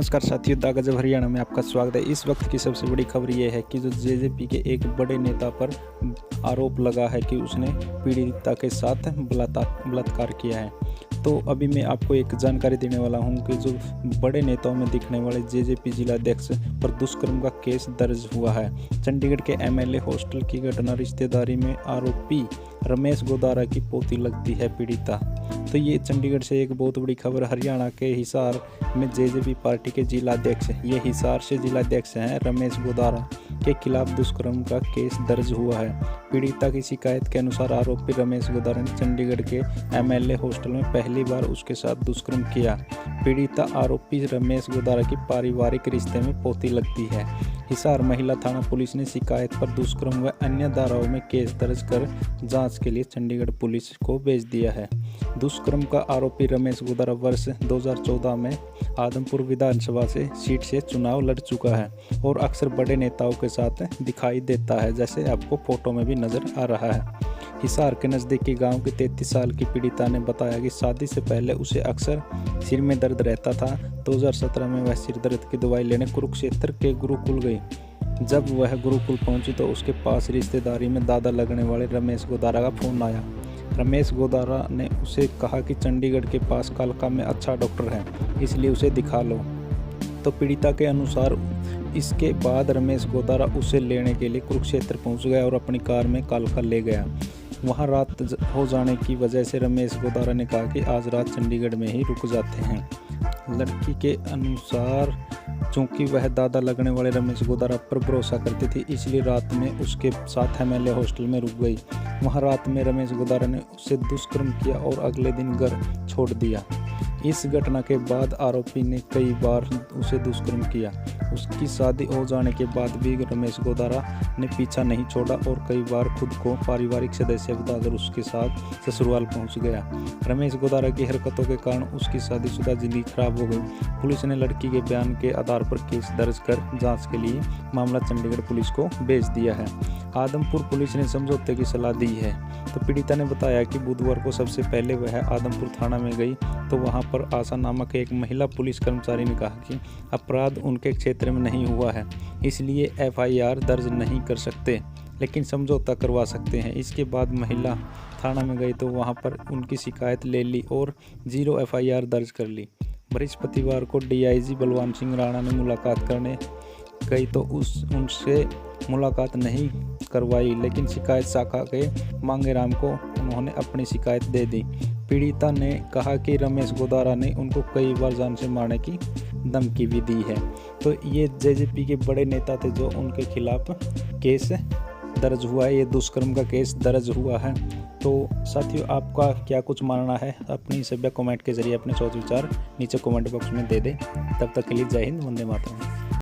नमस्कार साथियों, द गजब हरियाणा में आपका स्वागत है। इस वक्त की सबसे बड़ी खबर ये है कि जो जेजेपी के एक बड़े नेता पर आरोप लगा है कि उसने पीड़िता के साथ बलात्कार किया है। तो अभी मैं आपको एक जानकारी देने वाला हूं कि जो बड़े नेताओं में दिखने वाले जेजेपी जिलाध्यक्ष पर दुष्कर्म का केस दर्ज हुआ है। चंडीगढ़ के एमएलए हॉस्टल की घटना, रिश्तेदारी में आरोपी रमेश गोदारा की पोती लगती है पीड़िता। तो ये चंडीगढ़ से एक बहुत बड़ी खबर। हरियाणा के हिसार में जेजेपी पार्टी के जिलाध्यक्ष, ये हिसार से जिलाध्यक्ष हैं, रमेश गोदारा के खिलाफ दुष्कर्म का केस दर्ज हुआ है। पीड़िता की शिकायत के अनुसार आरोपी रमेश गोदारा ने चंडीगढ़ के एमएलए हॉस्टल में पहली बार उसके साथ दुष्कर्म किया। पीड़िता आरोपी रमेश गोदारा की पारिवारिक रिश्ते में पोती लगती है। हिसार महिला थाना पुलिस ने शिकायत पर दुष्कर्म व अन्य धाराओं में केस दर्ज कर जांच के लिए चंडीगढ़ पुलिस को भेज दिया है। दुष्कर्म का आरोपी रमेश गोदारा वर्ष 2014 में आदमपुर विधानसभा से सीट से चुनाव लड़ चुका है और अक्सर बड़े नेताओं के साथ दिखाई देता है, जैसे आपको फोटो में भी नजर आ रहा है। हिसार के नज़दीकी गांव की 33 साल की पीड़िता ने बताया कि शादी से पहले उसे अक्सर सिर में दर्द रहता था। 2017 में वह सिर दर्द की दवाई लेने कुरुक्षेत्र के गुरुकुल गई। जब वह गुरुकुल पहुंची तो उसके पास रिश्तेदारी में दादा लगने वाले रमेश गोदारा का फोन आया। रमेश गोदारा ने उसे कहा कि चंडीगढ़ के पास कालका में अच्छा डॉक्टर है, इसलिए उसे दिखा लो। तो पीड़िता के अनुसार इसके बाद रमेश गोदारा उसे लेने के लिए कुरुक्षेत्र पहुंच गया और अपनी कार में कालका ले गया। वहां रात हो जाने की वजह से रमेश गोदारा ने कहा कि आज रात चंडीगढ़ में ही रुक जाते हैं। लड़की के अनुसार चूंकि वह दादा लगने वाले रमेश गोदारा पर भरोसा करती थी, इसलिए रात में उसके साथ एमएलए हॉस्टल में रुक गई। वहां रात में रमेश गोदारा ने उससे दुष्कर्म किया और अगले दिन घर छोड़ दिया। इस घटना के बाद आरोपी ने कई बार उसे दुष्कर्म किया। उसकी शादी हो जाने के बाद भी रमेश गोदारा ने पीछा नहीं छोड़ा और कई बार खुद को पारिवारिक सदस्य बताकर उसके साथ ससुराल पहुंच गया। रमेश गोदारा की हरकतों के कारण उसकी शादीशुदा जिंदगी खराब हो गई। पुलिस ने लड़की के बयान के आधार पर केस दर्ज कर जांच के लिए मामला चंडीगढ़ पुलिस को भेज दिया है। आदमपुर पुलिस ने समझौते की सलाह दी है। तो पीड़िता ने बताया कि बुधवार को सबसे पहले वह आदमपुर थाना में गई तो वहां पर आशा नामक एक महिला पुलिस कर्मचारी ने कहा कि अपराध उनके क्षेत्र में नहीं हुआ है, इसलिए एफआईआर दर्ज नहीं कर सकते, लेकिन समझौता करवा सकते हैं। इसके बाद महिला थाना में गई तो वहां पर उनकी शिकायत ले ली और 0 एफआईआर दर्ज कर ली। बृहस्पतिवार को डीआईजी बलवान सिंह राणा ने मुलाकात करने गई तो उनसे मुलाकात नहीं करवाई, लेकिन शिकायत शाखा के मांगेराम को उन्होंने अपनी शिकायत दे दी। पीड़िता ने कहा कि रमेश गोदारा ने उनको कई बार जान से मारने की धमकी भी दी है। तो ये जेजेपी के बड़े नेता थे जो उनके खिलाफ केस दर्ज हुआ है, ये दुष्कर्म का केस दर्ज हुआ है। तो साथियों, आपका क्या कुछ मानना है, अपनी सभ्य कमेंट के जरिए अपने सोच विचार नीचे कमेंट बॉक्स में दे दें। तब तक के लिए जय हिंद, वंदे मातरम।